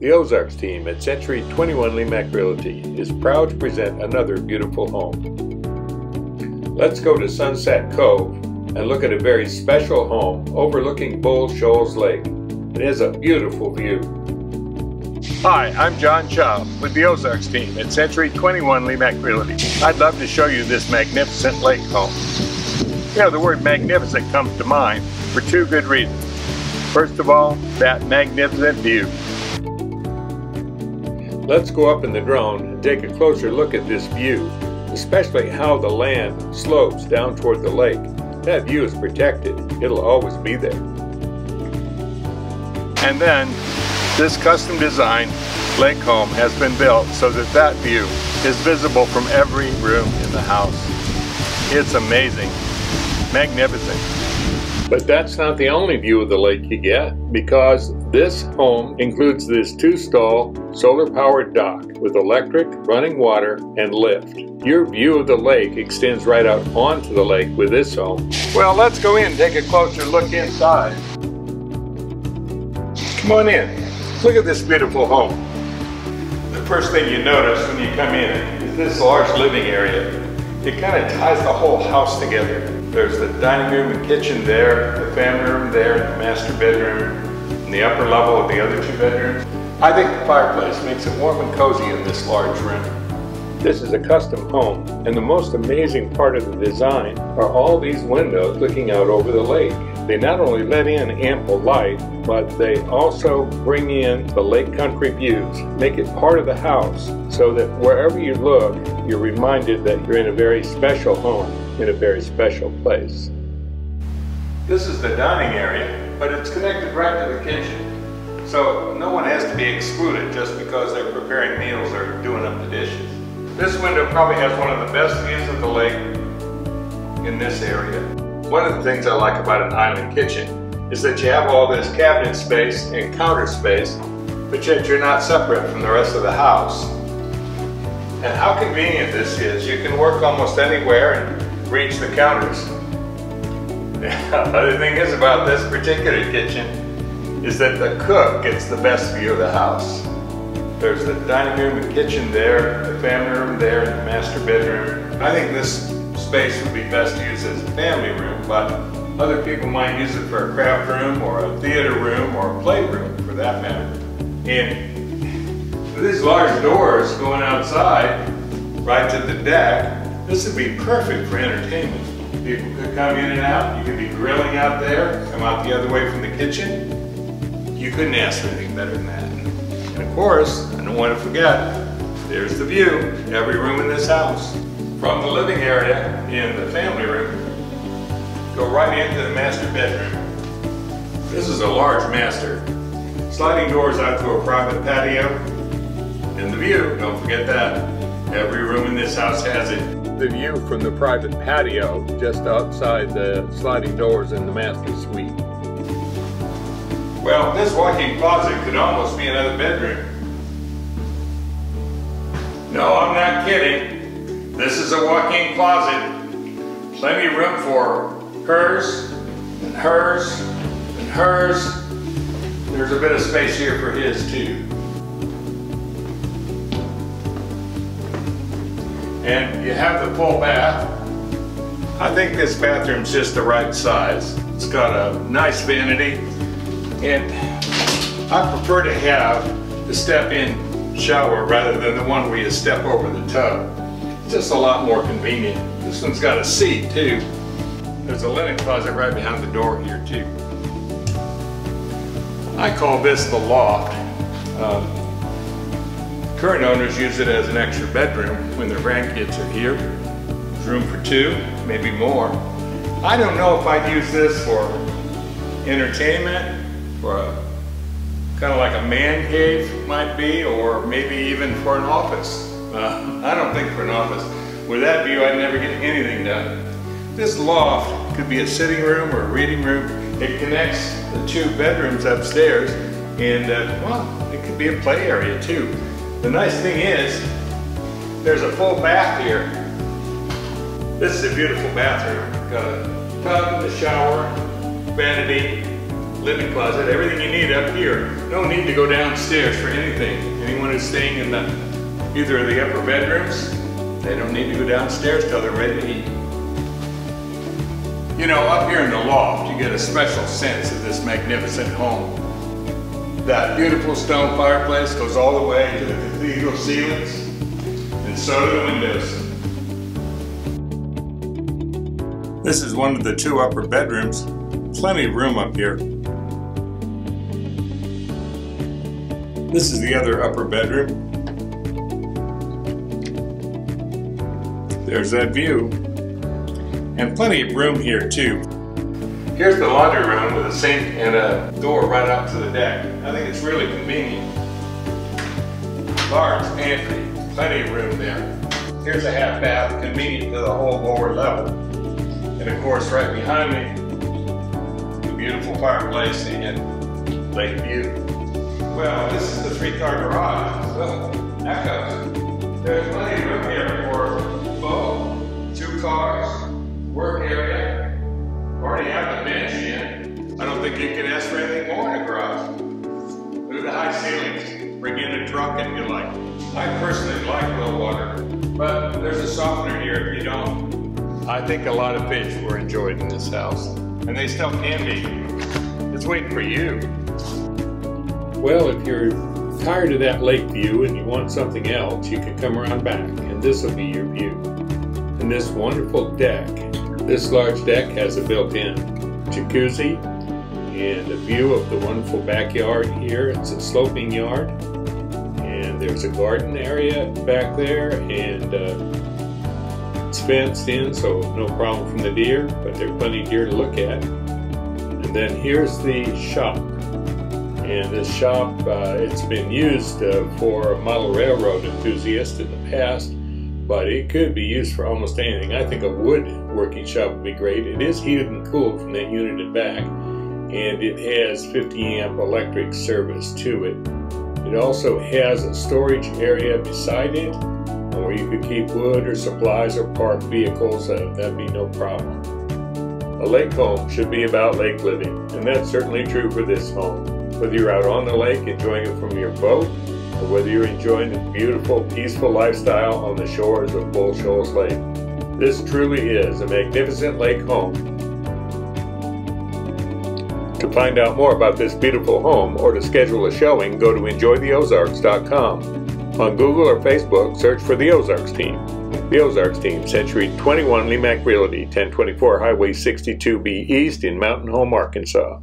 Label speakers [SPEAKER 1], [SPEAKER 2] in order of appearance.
[SPEAKER 1] The Ozarks team at Century 21 Lemac Realty is proud to present another beautiful home. Let's go to Sunset Cove and look at a very special home overlooking Bull Shoals Lake. It has a beautiful view. Hi, I'm John Chow with the Ozarks team at Century 21 Lemac Realty. I'd love to show you this magnificent lake home. You know, the word magnificent comes to mind for two good reasons. First of all, that magnificent view. Let's go up in the drone and take a closer look at this view, especially how the land slopes down toward the lake. That view is protected. It'll always be there. And then, this custom designed lake home has been built so that that view is visible from every room in the house. It's amazing, magnificent. But that's not the only view of the lake you get, because this home includes this 2-stall solar-powered dock with electric, running water, and lift. Your view of the lake extends right out onto the lake with this home. Well, let's go in and take a closer look inside. Come on in. Look at this beautiful home. The first thing you notice when you come in is this large living area. It kind of ties the whole house together. There's the dining room and kitchen there, the family room there, the master bedroom, and the upper level of the other two bedrooms. I think the fireplace makes it warm and cozy in this large room. This is a custom home, and the most amazing part of the design are all these windows looking out over the lake. They not only let in ample light, but they also bring in the lake country views, make it part of the house, so that wherever you look, you're reminded that you're in a very special home, in a very special place. This is the dining area, but it's connected right to the kitchen. So no one has to be excluded just because they're preparing meals or doing up the dishes. This window probably has one of the best views of the lake in this area. One of the things I like about an island kitchen is that you have all this cabinet space and counter space, but yet you're not separate from the rest of the house. And how convenient this is. You can work almost anywhere and reach the counters. The other thing is about this particular kitchen is that the cook gets the best view of the house. There's the dining room and kitchen there, the family room there, and the master bedroom. I think this space would be best used as a family room, but other people might use it for a craft room or a theater room or a playroom for that matter. And with these large doors going outside, right to the deck, this would be perfect for entertainment. People could come in and out. You could be grilling out there, come out the other way from the kitchen. You couldn't ask for anything better than that. And of course, I don't want to forget, there's the view, every room in this house. From the living area in the family room, go right into the master bedroom. This is a large master. Sliding doors out to a private patio. And the view, don't forget that. Every room in this house has it. The view from the private patio just outside the sliding doors in the master suite. Well, this walk-in closet could almost be another bedroom. No, I'm not kidding. This is a walk-in closet. Plenty of room for hers, and hers, and hers. There's a bit of space here for his too. And you have the full bath. I think this bathroom's just the right size. It's got a nice vanity, and I prefer to have the step-in shower rather than the one where you step over the tub. It's just a lot more convenient. This one's got a seat too. There's a linen closet right behind the door here too. I call this the loft. Current owners use it as an extra bedroom when their grandkids are here. There's room for two, maybe more. I don't know if I'd use this for entertainment, for a kind of like a man cave might be, or maybe even for an office. I don't think for an office. With that view, I'd never get anything done. This loft could be a sitting room or a reading room. It connects the two bedrooms upstairs, and well, it could be a play area too. The nice thing is, there's a full bath here. This is a beautiful bathroom. Got a tub, a shower, vanity, linen closet, everything you need up here. No need to go downstairs for anything. Anyone who's staying in either of the upper bedrooms, they don't need to go downstairs till they're ready to eat. You know, up here in the loft, you get a special sense of this magnificent home. That beautiful stone fireplace goes all the way to the cathedral ceilings, and so do the windows. This is one of the 2 upper bedrooms. Plenty of room up here. This is the other upper bedroom. There's that view. And plenty of room here too. Here's the laundry room with a sink and a door right out to the deck. I think it's really convenient. Large pantry, plenty of room there. Here's a half bath, convenient to the whole lower level. And of course, right behind me, the beautiful fireplace and lake view. Well, this is the 3-car garage. Well, echo. There's plenty of room here for both 2 cars, work area. Already have the bench in. I don't think you can ask for anything more in a garage. Look at the high ceilings. Bring in a truck if you like. I personally like low water, but there's a softener here if you don't. I think a lot of fish were enjoyed in this house, and they still can be. It's waiting for you. Well, if you're tired of that lake view and you want something else, you can come around back, and this will be your view. And this wonderful deck. This large deck has a built-in jacuzzi and a view of the wonderful backyard here. It's a sloping yard, and there's a garden area back there, and it's fenced in, so no problem from the deer, but there are plenty of deer to look at. And then here's the shop. And this shop, it's been used for model railroad enthusiasts in the past, but it could be used for almost anything. I think a wood working shop would be great. It is heated and cooled from that unit in back, and it has 50 amp electric service to it. It also has a storage area beside it where you could keep wood or supplies or park vehicles. That'd be no problem. A lake home should be about lake living, and that's certainly true for this home. Whether you're out on the lake enjoying it from your boat, or whether you're enjoying the beautiful, peaceful lifestyle on the shores of Bull Shoals Lake. This truly is a magnificent lake home. To find out more about this beautiful home or to schedule a showing, go to enjoytheozarks.com. On Google or Facebook, search for the Ozarks Team. The Ozarks Team, Century 21 Lemac Realty, 1024 Highway 62B East in Mountain Home, Arkansas.